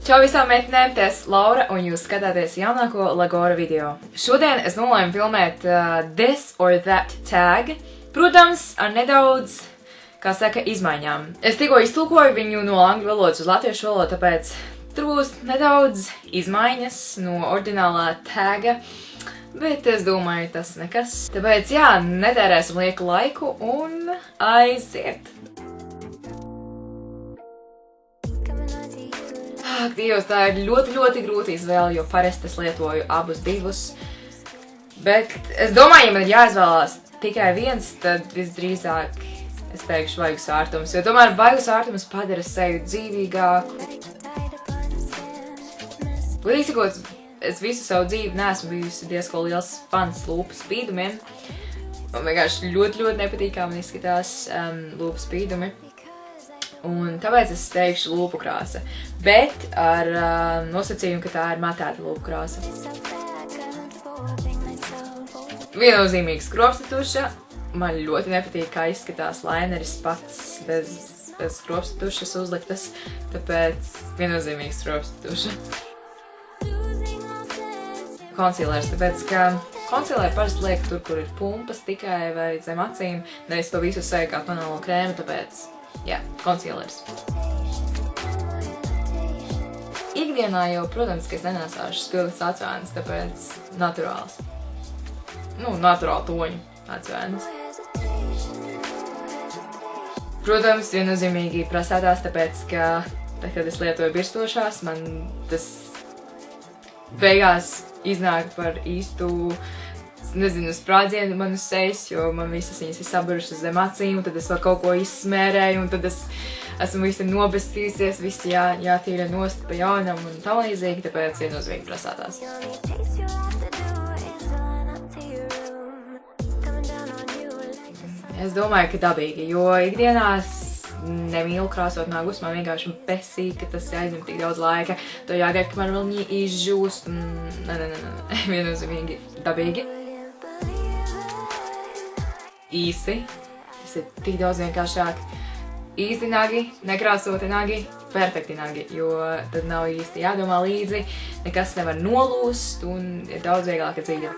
Čau visām meitenēm, tas Laura un jūs skatāties jaunāko Lagora video. Šodien es nolēmu filmēt This or That tag, protams, ar nedaudz, kā saka, izmaiņām. Es tikko iztulkoju viņu no angļu valodas uz latviešu valodu, tāpēc tur būs nedaudz izmaiņas no oriģinālā taga, bet es domāju, tas nekas. Tāpēc, jā, netērēsim lieku laiku un aiziet! Ak, Dievs, tā ir ļoti grūti izvēle, jo parasti es lietoju abus divus. Bet es domāju, ja man ir jāizvēlās tikai viens, tad visdrīzāk es teikšu vaigus ārtums, jo tomēr vaigus ārtums padara seju dzīvīgāku. Godīgi sakot, es visu savu dzīvi neesmu bijusi diezko liels fans lūpu spīdumiem. Man vienkārši ļoti nepatīk, kā man izskatās lūpu spīdumi. Un tāpēc es teikšu lūpu krāsa, bet ar nosacījumu, ka tā ir matēta lūpu krāsa. Viennozīmīgi skropstatuša. Man ļoti nepatīk, kā izskatās laineris pats bez skropstatušas uzliktas, tāpēc viennozīmīgi skropstatuša. Konsilers, tāpēc, ka konsilēri parasti liek tur, kur ir pumpas tikai vai zem acīm, nevis pa visu seju kā tonālo krēmu, tāpēc jā, konsilers. Ikdienā jau, protams, ka es nenēsāšu spilgtas atsvēnas, tāpēc naturāls. Naturāli toņu atsvēnas. Protams, viennozīmīgi prasētās, tāpēc, ka, kad es lietoju birstošās, man tas beigās iznāk par īstu, nezinu, sprādzienu man uz sejas, jo man visas viņas ir saburušas zem acīm, un tad es vēl kaut ko izsmērēju, un tad es esmu visi nobestījusies, visi jātīra nost pa jaunam un tam līdzīgi, tāpēc viennozīmīgi prasētās. Es domāju, ka dabīgi, jo ikdienās nemīlu krāsot nagus, man vienkārši besīk, ka tas aizņem tik daudz laika, to jāgaida, ka man vēl viņi izžūst, viennozīmīgi dabīgi. Īsi, tas ir tik daudz vienkāršāk. Īsti nagi, nekrāsoti nagi, perfekti nagi, jo tad nav īsti jādomā līdzi, nekas nevar nolūst un ir daudz vieglāka dzīve.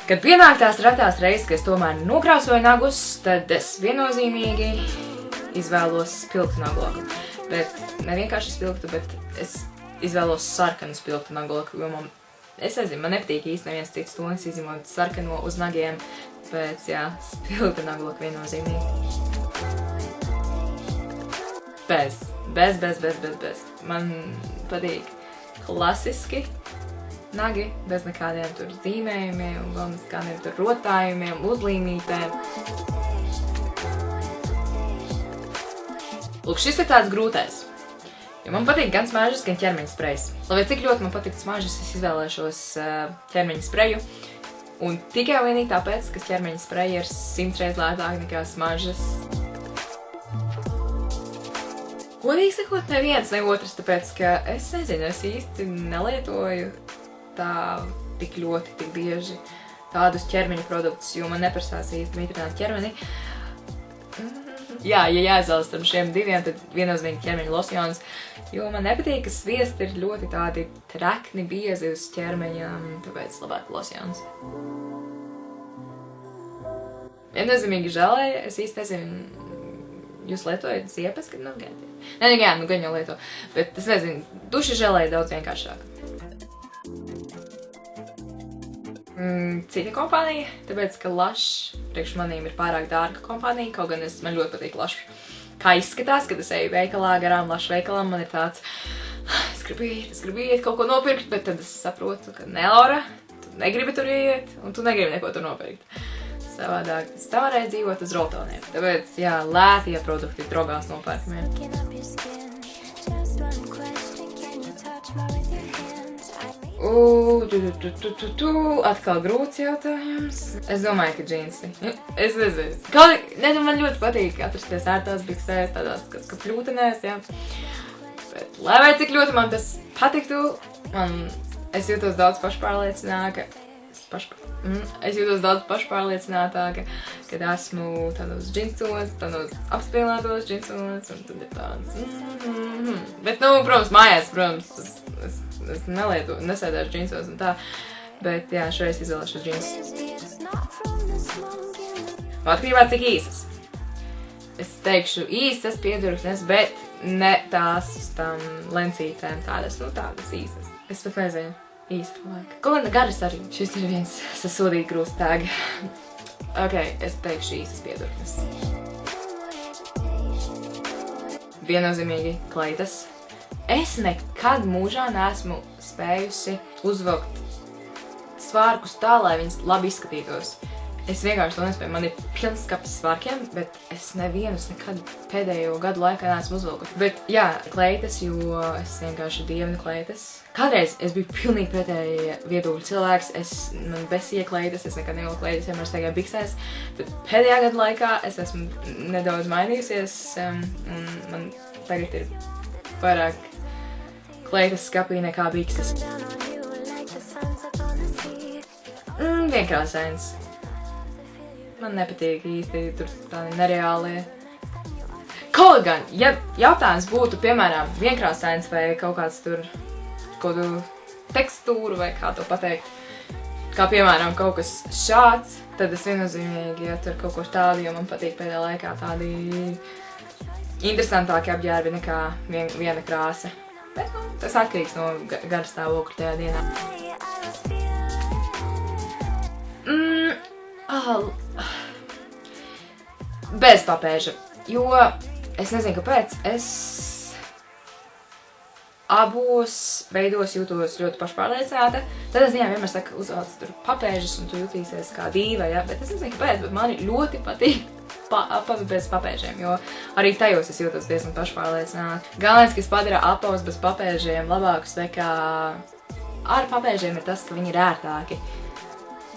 Kad pienāk tās retās reizes, ka es tomēr nokrāsoju nagus, tad es viennozīmīgi izvēlos spilgtu nagulaku. Bet ne vienkārši spilgtu, bet es izvēlos sarkanu spilgtu nagulaku, jo es nezinu, man nepatīk īsti neviens cits tonis, izņemot sarkano uz nagiem, pēc, jā, spilgta nagulaka viennozīmīgi. Bez. Man patīk klasiski nagi, bez nekādiem tur zīmējumiem, un galvenais kādiem tur rotājumiem, uzlīmītēm. Lūk, šis ir tāds grūtais. Jo man patīk gan smaržas, gan ķermeņa sprejs. Lai cik ļoti man patīk smaržas, es izvēlēšos ķermeņa spreju. Un tikai vienīgi tāpēc, ka ķermeņa spreja ir 100 reizes lētāk nekā smaržas. Godīgi sakot, neviens, ne otrs, tāpēc, ka es nezinu, es īsti nelietoju tā tik ļoti, tik bieži tādus ķermeņa produktus, jo man neprasās īsti mitrināt ķermeni. Jā, ja jāizvēlas starp šiem diviem, tad viennozīmīgi ķermeņa losjons, jo man nepatīk, ka sviesti ir ļoti tādi trekni, biezi uz ķermeņam, tāpēc labāk losjons. Viennozīmīgi žēlēja, es īsti nezinu, jūs lietojat ziepes, kad nogētiet? Nē, jā, gan jau lieto, bet es nezinu, duša žēlēja daudz vienkāršāk. Cita kompānija, tāpēc, ka Lush priekš manīm ir pārāk dārga kompānija, kaut gan man ļoti patīk Lush. Kā izskatās, kad es eju veikalā, garām Lush veikalam, man ir tāds, es gribu iet kaut ko nopirkt, bet tad es saprotu, ka ne, Laura, tu negribi tur iet, un tu negribi neko tur nopirkt. Savādāk, es tā varēju dzīvot uz rotoniem. Tāpēc, jā, lētie produkti drogās nopērkamiem. Atkal grūts jautājums. Es domāju, ka džinsi. Es nezinu. Man ļoti patīk atrasties ērtās biksēs, tādās kapļūtenēs, jā. Bet, lai vai cik ļoti man tas patiktu, es jūtos daudz pašpārliecinājumā, ka es Es jūtos daudz pašpārliecinātāka, kad esmu tādos džinsos, tādos apspēlētos džinsos, un tad ir tāds. Bet, nu, protams, mājās, es nesēdēšu džinsos un tā, bet, jā, šoreiz izvēlēšu džinsus. Atkarībā cik īsas. Es teikšu īsas piedurknes, bet ne tās uz tām lencītēm, tādas īsas. Es pat nezinu. Īsti laika. Kolina garas arī. Šis ir viens sasodīt grūst tag. Ok, es teikšu īstas piedurknes. Viennozīmīgi kleitas. Es nekad mūžā neesmu spējusi uzvilkt svārkus tā, lai viņas labi izskatītos. Es vienkārši to nespēju. Man ir pilns skapis svārkiem, bet es nevienus nekad pēdējo gadu laikā neesmu uzvilkusi. Bet jā, kleitas, jo es vienkārši dievinu kleitas. Kādreiz es biju pilnīgi pretēji viedokļu cilvēks, man besīja kleitas, es nekad nevilku kleitas, vienmēr staigāju biksēs, bet pēdējā gadu laikā es esmu nedaudz mainījusies, un man tagad ir vairāk kleitas skapī nekā bikses. Vienkrāsains. Man nepatīk īsti tur tādi nereālie. Kaut gan, ja jautājums būtu, piemēram, vienkrāsains vai kaut kāds tur kādu tekstūru vai kā to pateikt, kā piemēram kaut kas šāds, tad es viennozīmīgi ietur kaut ko tādu, jo man patīk pēdējā laikā tādi interesantāki apģērbi nekā viena krāsa. Bet, nu, tas atkarīgs no garstāvokļa tajā dienā. Bez papēža, jo es nezinu, kāpēc, es abos veidos jūtos ļoti pašpārliecināta. Tad es vienmēr saku, uzvelc tur papēžas un tu jutīsies kā dīva, ja? Bet es nezinu, kāpēc, bet man ļoti patīk apavi bez papēžiem, jo arī tajos es jūtos diezgan pašpārliecināta. Galvenais, kas padara apavus bez papēžiem labākus nekā ar papēžiem, ir tas, ka viņi ir ērtāki.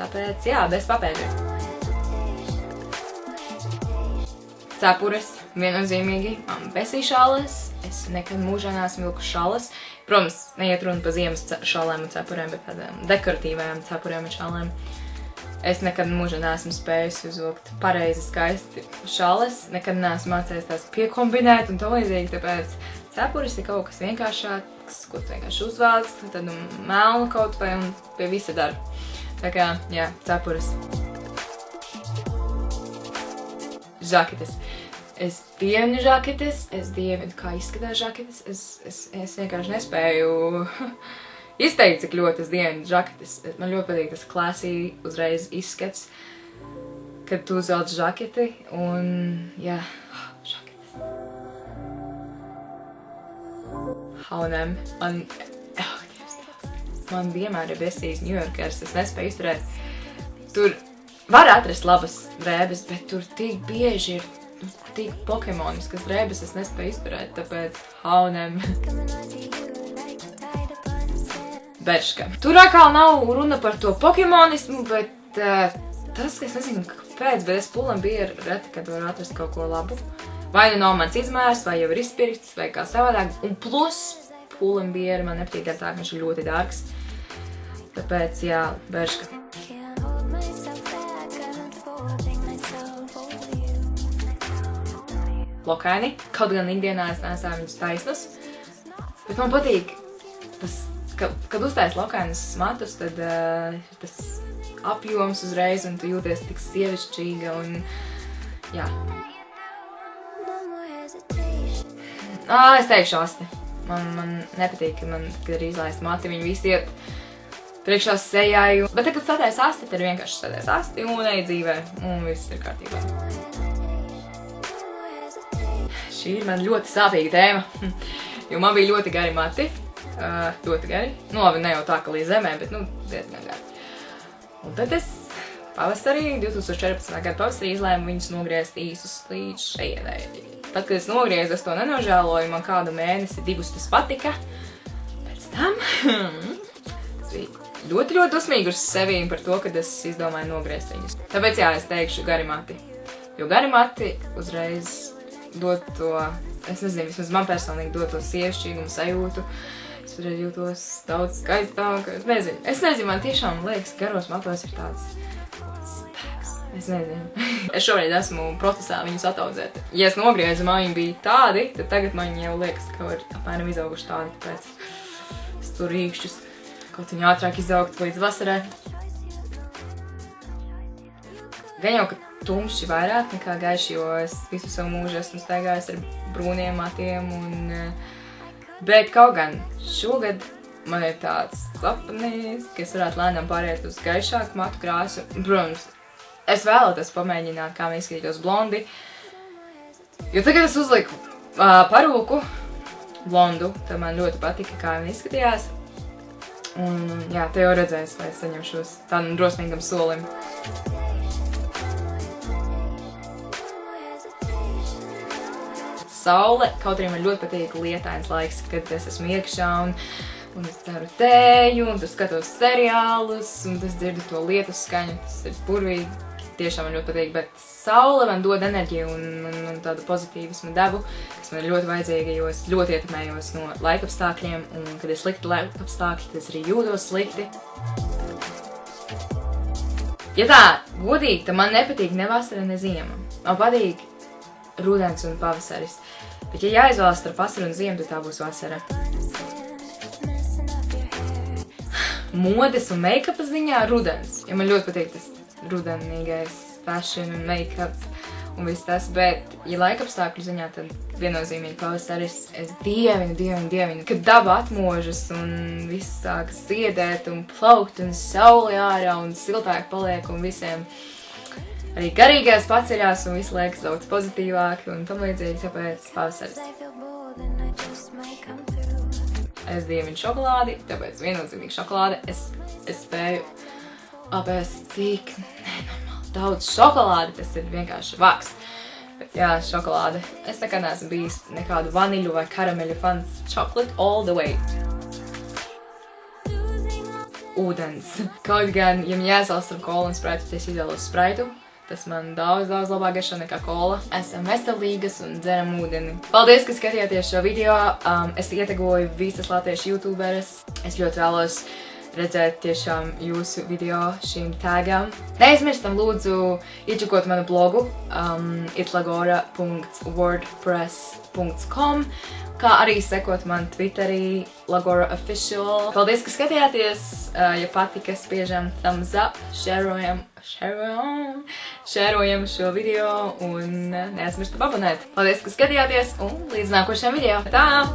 Tāpēc, jā, bez papēžiem. Cepures, viennozīmīgi, man besīja šalas, es nekad mūžā neesmu vilku šalas. Protams, neiet runa pa ziemas šalēm un cepurēm, bet tādām dekoratīvajām cepurēm un šalēm. Es nekad mūžā neesmu spējusi uzvilkt pareizi skaisti šalas, nekad neesmu mācējies tās piekombinēt un to līdzīgi, tāpēc cepures ir kaut kas vienkāršāks, ko tu vienkārši uzvelc, tad melnu kaut vai un pie visa darba. Tā kā, jā, cepures. Žaketes. Es dievinu žaketes, es dievinu, kā izskatās žaketes. Es vienkārši nespēju izteikt, cik ļoti es dievinu žaketes. Man ļoti patīk tas classy uzreiz izskats, kad tu uzvelc žaketi un, jā, žaketes. H&M. Man vienmēr ir besīs Ņujorkers, es nespēju izturēt. Tur var atrast labas drēbes, bet tur tik bieži ir tik pokemoniskas drēbes, es nespēju izturēt, tāpēc H&M. Berška. Tur atkal nav runa par to pokemonismu, bet tas, ka es nezinu kāpēc, bet es Pull&Bear reti, kad var atrast kaut ko labu. Vai nu nav mans izmērs, vai jau ir izpirkts, vai kā savādāk. Un plus Pull&Bear man nepatīk tā, ka viņš ir ļoti dārgs. Tāpēc, jā, Berška. Lokaini. Kaut gan ikdienā es nesāju viņus taisnus. Bet man patīk tas, kad uztais lokainus matus, tad tas apjoms uzreiz un tu jūties tik sievišķīga un jā. Es teikšu asti. Man nepatīk, ka man, kad ir izlaist mati, viņi visi iet priekšā sejai. Bet tad, kad satais asti, tad ir vienkārši satais asti un ej dzīvē un viss ir kārtībā. Šī ir man ļoti sāpīga tēma, jo man bija ļoti gari mati, ļoti gari. Nu, labi, ne jau tā, ka līdz zemē, bet, nu, diezgan gari. Un tad es pavasarī, 2014. gada pavasarī izlēmu viņus nogriezt īsus līdz šejienai. Tad, kad es nogriezu, es to nenožēloju, man kādu mēnesi, divus tas patika. Pēc tam es biju ļoti dusmīgi uz sevīm par to, kad es izdomāju nogriezt viņus. Tāpēc, jā, es teikšu gari mati. Jo gari mati uzreiz dot to, es nezinu, vismaz man personīgi dot to sievišķīgumu sajūtu, Es reiz jūtos daudz skaistāk. Es nezinu, man tiešām liekas, garos matos ir tāds spēks. Es nezinu. Es šoreiz esmu procesā viņus ataudzēt. Ja es nogriezu, mājiņi bija tādi, tad tagad man jau liekas, ka ir apmēram izauguši tādi, tāpēc es tur rīkšķus. Kaut viņi ātrāk izaugt līdz vasarai. Gan jau, ka tumši vairāk nekā gaiši, jo es visu savu mūžu esmu staigājis ar brūniem matiem un... Bet kaut gan šogad man ir tāds sapnis, ka es varētu lēnām pāriet uz gaišāku matu krāsu. Protams, es vēlētos pamēģināt, kā man izskatītos blondi. Jo tagad es uzliku parūku blondu, tad man ļoti patika, kā man izskatījās. Un jā, te jau redzēs, vai es saņemšos tādam drosmīgam solim. Saule, kaut arī man ļoti patīk lietains laiks, kad es esmu iekšā un es ceru tēju, un tas skatos seriālus, un es dzirdu to lietus skaņu, tas ir burvīgi, tiešām man ļoti patīk, bet saule man dod enerģiju un tādu pozitīvismu devu, kas man ir ļoti vajadzīga, jo es ļoti ietekmējos no laikapstākļiem, un kad ir slikti laikapstākļi, tad es arī jūtos slikti. Ja tā, godīgi, tad man nepatīk ne vasara, ne ziema. Man patīk rudens un pavasaris. Bet ja jāizvēlas starp vasaru un ziemu, tad tā būs vasara. Modes un make-upa ziņā rudens. Ja man ļoti patīk tas rudenīgais fashion un make-up un viss tas, bet ja laikapstākļu ziņā, tad viennozīmīgi pavasaris. Es dievinu, kad daba atmožas un viss sāk ziedēt un plaukt un saule ārā un siltāk paliek un visiem arī garīgais paceļās un viss liekas daudz pozitīvāk un tam līdzīgi, tāpēc pavasaris. Es dievinu šokolādi, tāpēc viennozīmīgi šokolāde. Es spēju apēst tik nenormāli daudz šokolādi, tas ir vienkārši vāks. Bet jā, šokolāde. Es nekad neesmu bijis nekādu vaniļu vai karameļu fans. Chocolate all the way. Ūdens. Kaut gan, ja man jāizvēlas starp kolu un spraitu, tad es izvēlos spraitu. Tas man daudz labāk garšo nekā kola. Esam veselīgas un dzeram ūdeni. Paldies, ka skatījāties šo video. Es ietegoju visas latviešu youtuberes. Es ļoti vēlos redzēt tiešām jūsu video šīm tagām. Neaizmirstam lūdzu iečukot manu blogu itslagora.wordpress.com, kā arī sekot man Twitterī Lagora Official. Paldies, ka skatījāties. Ja patika, spiežam thumbs up, šērojam šo video un neaizmirstam abonēt. Paldies, ka skatījāties un līdz nākošajam video. Tā!